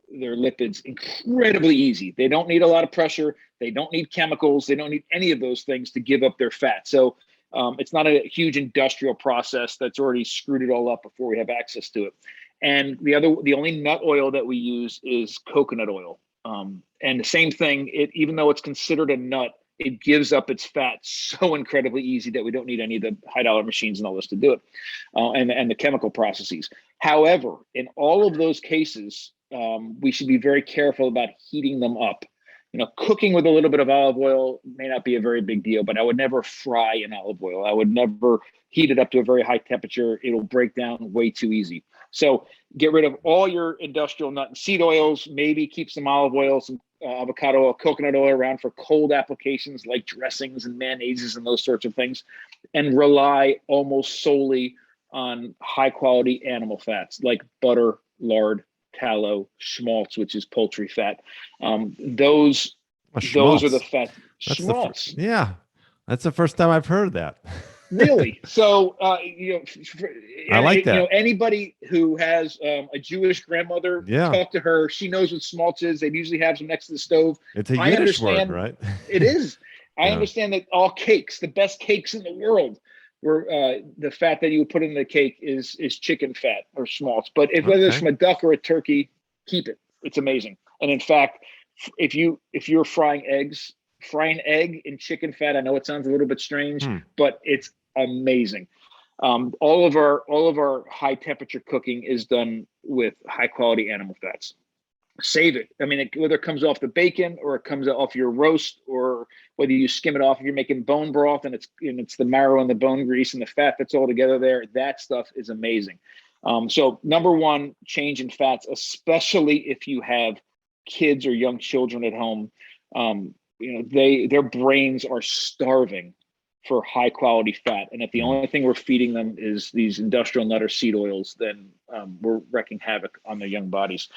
[SPEAKER 2] their lipids, incredibly easy. They don't need a lot of pressure. They don't need chemicals. They don't need any of those things to give up their fat. So it's not a huge industrial process that's already screwed it all up before we have access to it. And the only nut oil that we use is coconut oil. And the same thing, even though it's considered a nut, it gives up its fat so incredibly easy that we don't need any of the high dollar machines and all this to do it, and the chemical processes. However, in all of those cases, we should be very careful about heating them up. Cooking with a little bit of olive oil may not be a very big deal, but I would never fry in olive oil. I would never heat it up to a very high temperature. It'll break down way too easy. So get rid of all your industrial nut and seed oils, maybe keep some olive oil, some avocado oil, coconut oil around for cold applications like dressings and mayonnaises and those sorts of things, and rely almost solely on high quality animal fats like butter, lard, tallow, schmaltz, which is poultry fat. Those are the fat. Schmaltz.
[SPEAKER 1] Yeah, that's the first time I've heard that.
[SPEAKER 2] Really? So
[SPEAKER 1] I like that.
[SPEAKER 2] Anybody who has a Jewish grandmother, talk to her. She knows what schmaltz is. They usually have some next to the stove.
[SPEAKER 1] It's a Yiddish word, right?
[SPEAKER 2] It is. I understand that all cakes, the best cakes in the world, where the fat that you would put in the cake is chicken fat or schmaltz. But whether it's from a duck or a turkey, keep it. It's amazing. And in fact, if you're frying an egg in chicken fat, I know it sounds a little bit strange, but it's amazing. All of our high temperature cooking is done with high quality animal fats. Save it. I mean, whether it comes off the bacon or it comes off your roast, or whether you skim it off if you're making bone broth and it's the marrow and the bone grease and the fat that's all together there, that stuff is amazing. So number one, change in fats, especially if you have kids or young children at home. Their brains are starving for high quality fat. And if the only thing we're feeding them is these industrial nut or seed oils, then we're wreaking havoc on their young bodies.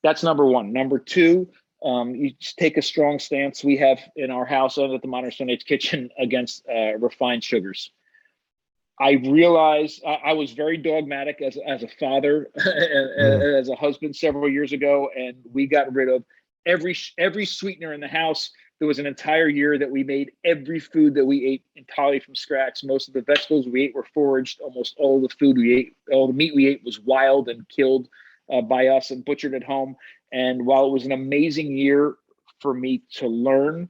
[SPEAKER 2] That's number one. Number two, you just take a strong stance. We have in our house at the Modern Stone Age Kitchen against refined sugars. I realized I was very dogmatic as a father, as a husband several years ago, and we got rid of every sweetener in the house. There was an entire year that we made every food that we ate entirely from scratch. Most of the vegetables we ate were foraged. Almost all the food we ate, all the meat we ate was wild and killed by us and butchered at home. And while it was an amazing year for me to learn,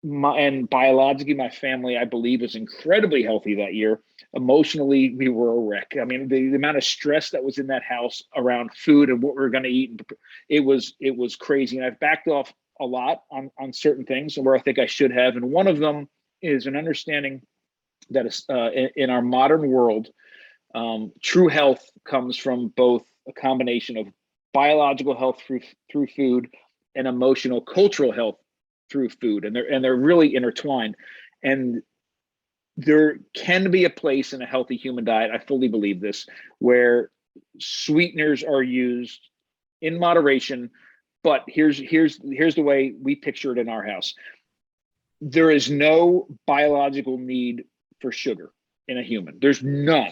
[SPEAKER 2] and biologically, my family, I believe, was incredibly healthy that year. Emotionally, we were a wreck. I mean, the amount of stress that was in that house around food and what we were going to eat, it was crazy. And I've backed off a lot on certain things and where I think I should have. And one of them is an understanding that is in our modern world, true health comes from both a combination of biological health through food and emotional, cultural health through food. And they're really intertwined. And there can be a place in a healthy human diet, I fully believe this, where sweeteners are used in moderation. But here's the way we picture it in our house. There is no biological need for sugar in a human. There's none.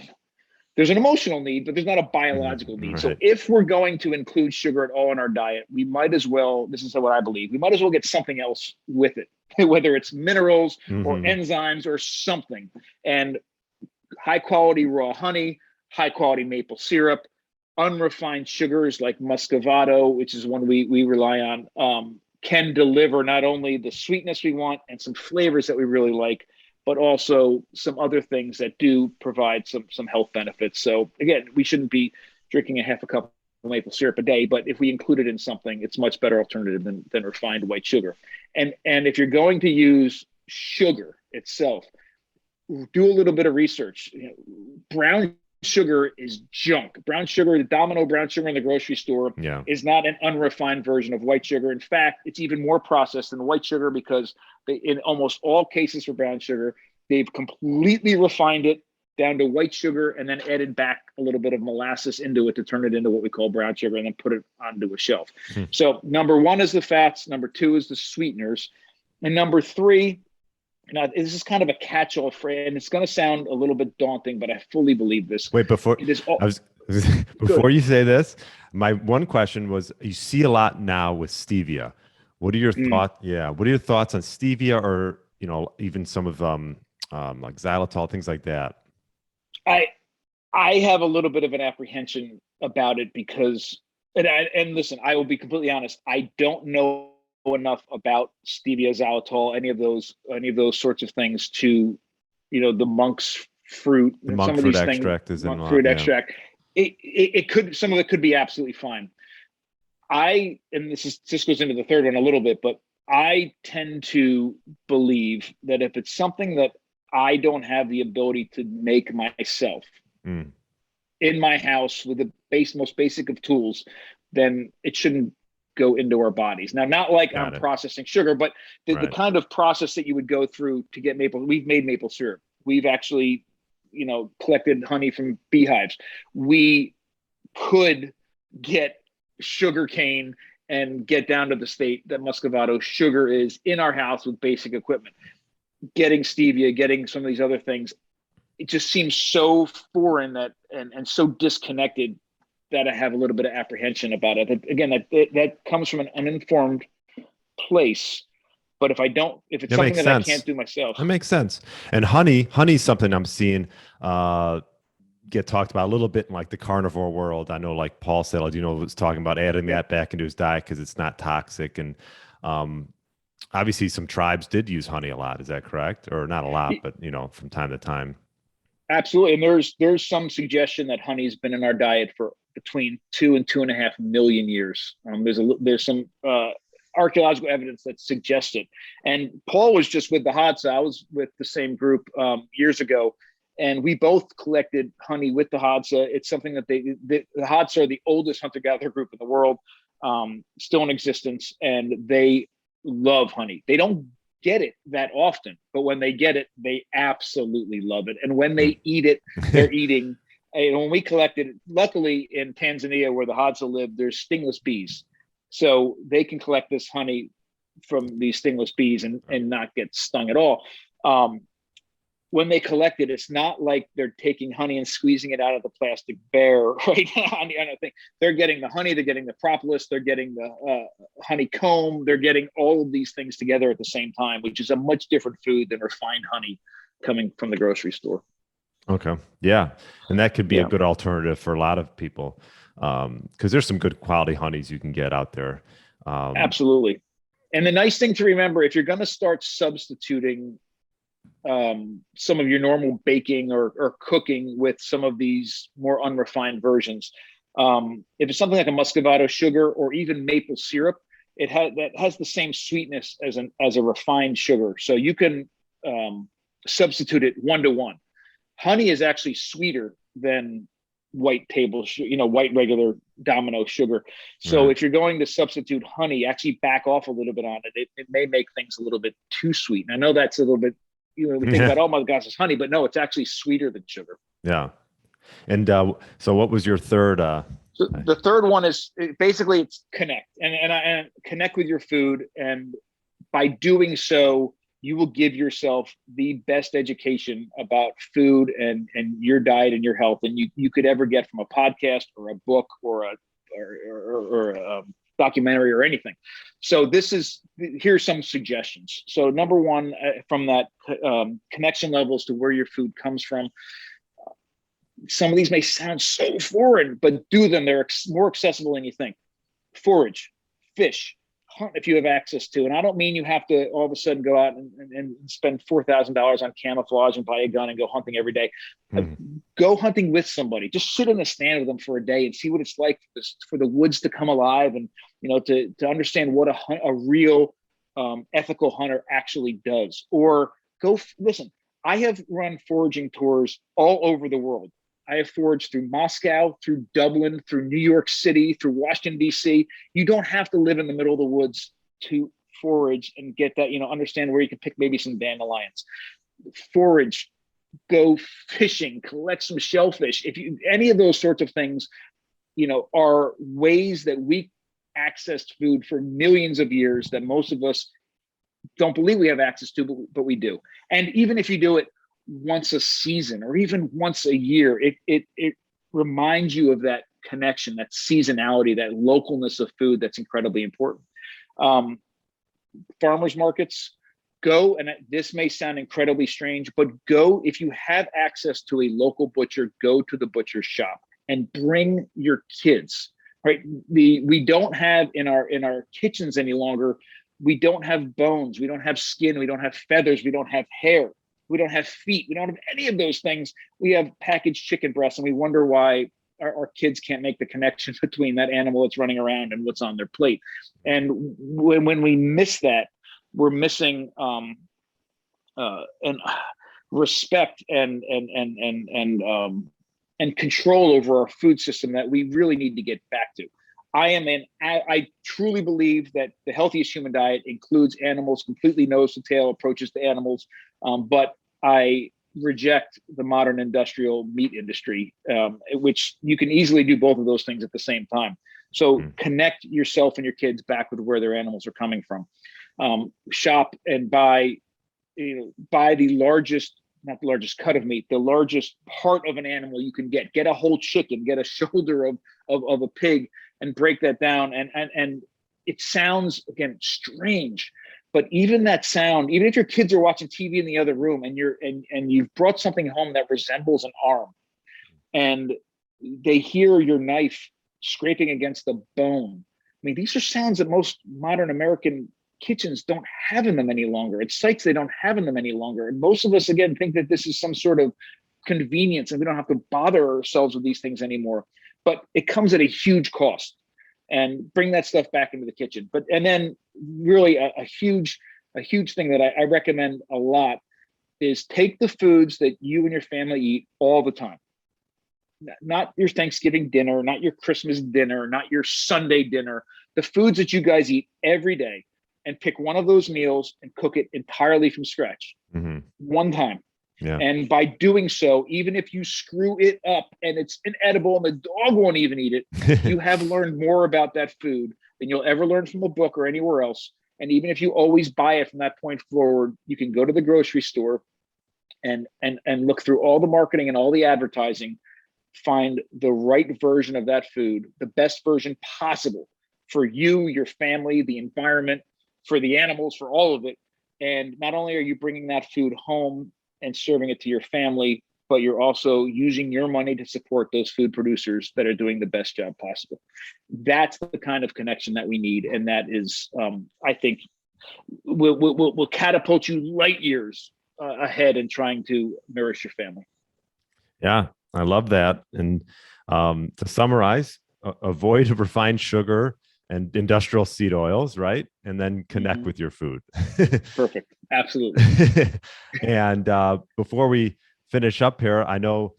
[SPEAKER 2] There's an emotional need, but there's not a biological need. Right. So if we're going to include sugar at all in our diet, we might as well, this is what I believe, we might as well get something else with it whether it's minerals or
[SPEAKER 1] Mm-hmm.
[SPEAKER 2] enzymes or something. And high quality raw honey, high quality maple syrup, unrefined sugars like muscovado, which is one we rely on, can deliver not only the sweetness we want and some flavors that we really like, but also some other things that do provide some health benefits. So again, we shouldn't be drinking a half a cup of maple syrup a day, but if we include it in something, it's much better alternative than refined white sugar. And if you're going to use sugar itself, do a little bit of research. Brown sugar is junk. Brown sugar, the Domino brown sugar in the grocery store, is not an unrefined version of white sugar. In fact, it's even more processed than white sugar because in almost all cases for brown sugar, they've completely refined it down to white sugar and then added back a little bit of molasses into it to turn it into what we call brown sugar and then put it onto a shelf. So number one is the fats. Number two is the sweeteners. And number three, now, this is kind of a catch-all phrase, and it's going to sound a little bit daunting, but I fully believe this.
[SPEAKER 1] Wait, before you say this, my one question was: you see a lot now with stevia. What are your thoughts? Yeah, what are your thoughts on stevia, or even some of like xylitol, things like that?
[SPEAKER 2] I have a little bit of an apprehension about it because, and listen, I will be completely honest. I don't know enough about stevia, xylitol, any of those sorts of things to, the monk's fruit,
[SPEAKER 1] The monk
[SPEAKER 2] some of
[SPEAKER 1] fruit
[SPEAKER 2] these
[SPEAKER 1] extract
[SPEAKER 2] things,
[SPEAKER 1] is in
[SPEAKER 2] monk fruit
[SPEAKER 1] yeah.
[SPEAKER 2] extract. It could, some of it could be absolutely fine. And this goes into the third one a little bit, but I tend to believe that if it's something that I don't have the ability to make myself in my house with the most basic of tools, then it shouldn't go into our bodies. Now, not like I'm processing sugar, but the kind of process that you would go through to get we've made maple syrup. We've actually, collected honey from beehives. We could get sugar cane and get down to the state that muscovado sugar is in our house with basic equipment. Getting stevia, getting some of these other things, it just seems so foreign and so disconnected that I have a little bit of apprehension about it. Again, that comes from an uninformed place. But if it's something that I can't do myself.
[SPEAKER 1] That makes sense. And honey's something I'm seeing get talked about a little bit in like the carnivore world. I know like Paul said, was talking about adding that back into his diet because it's not toxic. And obviously some tribes did use honey a lot. Is that correct? Or not a lot, but from time to time.
[SPEAKER 2] Absolutely. And there's some suggestion that honey's been in our diet for between 2 and 2.5 million years. There's some archaeological evidence that suggests it. And Paul was just with the Hadza. I was with the same group years ago, and we both collected honey with the Hadza. It's something that the Hadza are the oldest hunter-gatherer group in the world, still in existence, and they love honey. They don't get it that often, but when they get it, they absolutely love it. And when they eat it, they're eating. And when we collected it, luckily in Tanzania where the Hadza live, there's stingless bees. So they can collect this honey from these stingless bees and not get stung at all. When they collect it, it's not like they're taking honey and squeezing it out of the plastic bear, right? They're getting the honey, they're getting the propolis, they're getting the honeycomb, they're getting all of these things together at the same time, which is a much different food than refined honey coming from the grocery store.
[SPEAKER 1] Okay. Yeah. And that could be a good alternative for a lot of people because there's some good quality honeys you can get out there.
[SPEAKER 2] Absolutely. And the nice thing to remember, if you're going to start substituting some of your normal baking or cooking with some of these more unrefined versions, if it's something like a muscovado sugar or even maple syrup, that has the same sweetness as a refined sugar. So you can substitute it 1-to-1. Honey is actually sweeter than white white regular Domino sugar. So if you're going to substitute honey, actually back off a little bit on it. It may make things a little bit too sweet. And I know that's a little bit, we think about, oh my gosh, it's honey, but no, it's actually sweeter than sugar.
[SPEAKER 1] Yeah. And so what was your third?
[SPEAKER 2] So the third one is basically it's connect and connect with your food. And by doing so, you will give yourself the best education about food and your diet and your health, and you could ever get from a podcast or a book or a documentary or anything. So here's some suggestions. So number one, from that connection levels to where your food comes from. Some of these may sound so foreign, but do them. They're more accessible than you think. Forage, fish, hunt if you have access to. And I don't mean you have to all of a sudden go out and spend $4,000 on camouflage and buy a gun and go hunting every day. Go hunting with somebody. Just sit in the stand with them for a day and see what it's like for the woods to come alive, and to understand what a real ethical hunter actually does. Or listen. I have run foraging tours all over the world. I have foraged through Moscow, through Dublin, through New York City, through Washington, D.C. You don't have to live in the middle of the woods to forage and get that, understand where you can pick maybe some dandelions. Forage, go fishing, collect some shellfish. Any of those sorts of things, are ways that we accessed food for millions of years that most of us don't believe we have access to, but we do. And even if you do it once a season or even once a year, it reminds you of that connection, that seasonality, that localness of food that's incredibly important. Farmers markets, go, and this may sound incredibly strange, but go, if you have access to a local butcher, go to the butcher shop and bring your kids, right? We don't have in our kitchens any longer, we don't have bones, we don't have skin, we don't have feathers, we don't have hair, we don't have feet, we don't have any of those things. We have packaged chicken breasts, and we wonder why our kids can't make the connection between that animal that's running around and what's on their plate. And when we miss that, we're missing and respect and control over our food system that we really need to get back to. I truly believe that the healthiest human diet includes animals, completely nose to tail approaches to animals, but I reject the modern industrial meat industry, which you can easily do both of those things at the same time. So connect yourself and your kids back with where their animals are coming from. Shop and buy the largest, not the largest cut of meat, the largest part of an animal you can get. Get a whole chicken, get a shoulder of a pig, and break that down. And it sounds, again, strange, but even that sound, even if your kids are watching TV in the other room and you've brought something home that resembles an arm, and they hear your knife scraping against the bone. I mean, these are sounds that most modern American kitchens don't have in them any longer. It's sights they don't have in them any longer. And most of us, again, think that this is some sort of convenience and we don't have to bother ourselves with these things anymore. But it comes at a huge cost. And bring that stuff back into the kitchen. And then really a huge thing that I recommend a lot is take the foods that you and your family eat all the time. Not your Thanksgiving dinner, not your Christmas dinner, not your Sunday dinner, the foods that you guys eat every day, and pick one of those meals and cook it entirely from scratch, one time.
[SPEAKER 1] Yeah.
[SPEAKER 2] And by doing so, even if you screw it up and it's inedible and the dog won't even eat it, you have learned more about that food than you'll ever learn from a book or anywhere else. And even if you always buy it from that point forward, you can go to the grocery store and look through all the marketing and all the advertising, find the right version of that food, the best version possible for you, your family, the environment, for the animals, for all of it. And not only are you bringing that food home and serving it to your family, but you're also using your money to support those food producers that are doing the best job possible. That's the kind of connection that we need. And that is, I think, will catapult you light years ahead in trying to nourish your family.
[SPEAKER 1] Yeah, I love that. And to summarize, avoid refined sugar and industrial seed oils, right? And then connect with your food.
[SPEAKER 2] Perfect. Absolutely.
[SPEAKER 1] And before we finish up here, I know,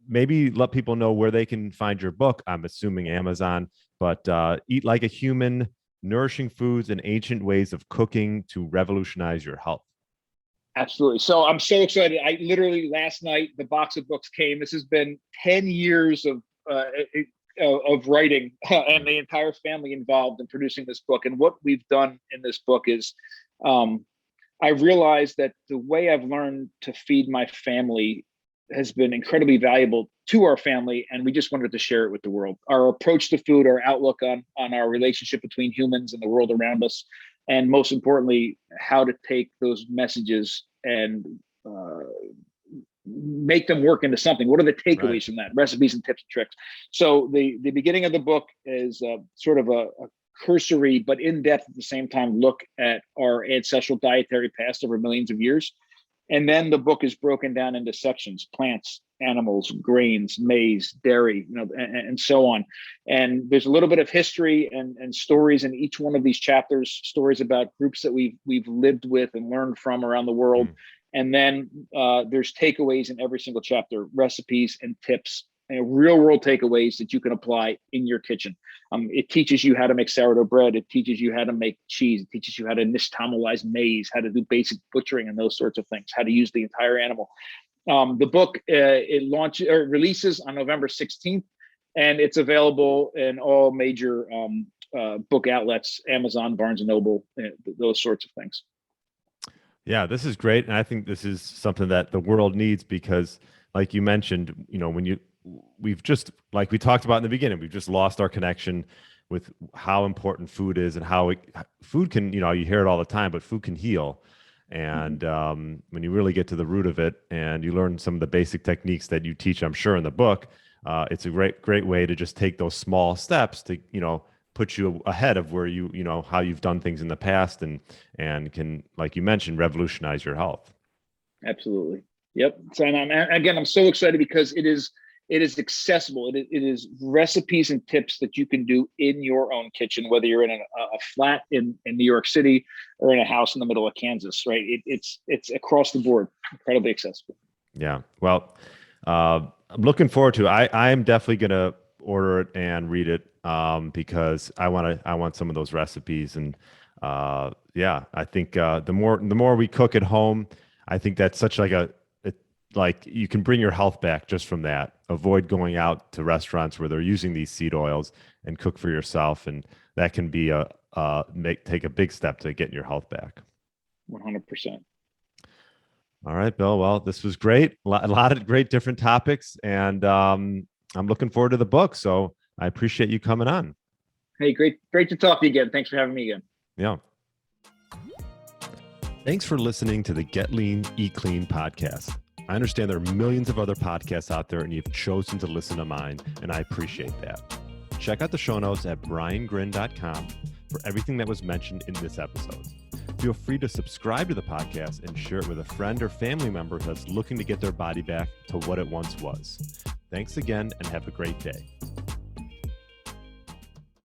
[SPEAKER 1] maybe let people know where they can find your book. I'm assuming Amazon, but Eat Like a Human, Nourishing Foods and Ancient Ways of Cooking to Revolutionize Your Health. Absolutely.
[SPEAKER 2] So I'm so excited. I literally last night, the box of books came. This has been 10 years of writing and the entire family involved in producing this book. And what we've done in this book is I realized that the way I've learned to feed my family has been incredibly valuable to our family, and we just wanted to share it with the world. Our approach to food, our outlook on our relationship between humans and the world around us, and most importantly, how to take those messages and make them work into something. What are the takeaways from that? Recipes and tips and tricks. So the beginning of the book is sort of a cursory but in-depth at the same time look at our ancestral dietary past over millions of years. And then the book is broken down into sections: plants, animals, grains, maize, dairy, and so on. And there's a little bit of history and stories in each one of these chapters, stories about groups that we've lived with and learned from around the world. And then there's takeaways in every single chapter, recipes and tips, and real world takeaways that you can apply in your kitchen. It teaches you how to make sourdough bread. It teaches you how to make cheese. It teaches you how to nixtamalize maize, how to do basic butchering and those sorts of things, how to use the entire animal. The book, it releases on November 16th, and it's available in all major book outlets, Amazon, Barnes and Noble, those sorts of things.
[SPEAKER 1] Yeah, this is great. And I think this is something that the world needs because, like you mentioned, we've just, like we talked about in the beginning, we've just lost our connection with how important food is and how food can, you hear it all the time, but food can heal. And when you really get to the root of it and you learn some of the basic techniques that you teach, I'm sure in the book, it's a great way to just take those small steps to, put you ahead of where how you've done things in the past and can, like you mentioned, revolutionize your health.
[SPEAKER 2] Absolutely. Yep. So, and I'm so excited because it is accessible. It is recipes and tips that you can do in your own kitchen, whether you're in a flat in New York City or in a house in the middle of Kansas, right? It's across the board, incredibly accessible.
[SPEAKER 1] Yeah. Well, I'm looking forward to it. I am definitely going to order it and read it because I want some of those recipes. And I think the more we cook at home, I think that's such like you can bring your health back just from that. Avoid going out to restaurants where they're using these seed oils and cook for yourself. And that can be take a big step to getting your health back.
[SPEAKER 2] 100%. All
[SPEAKER 1] right, Bill. Well, this was great. A lot of great different topics. And I'm looking forward to the book. So I appreciate you coming on.
[SPEAKER 2] Hey, great to talk to you again. Thanks for having me again.
[SPEAKER 1] Yeah. Thanks for listening to the Get Lean, Eat Clean podcast. I understand there are millions of other podcasts out there and you've chosen to listen to mine, and I appreciate that. Check out the show notes at briangrin.com for everything that was mentioned in this episode. Feel free to subscribe to the podcast and share it with a friend or family member that's looking to get their body back to what it once was. Thanks again and have a great day.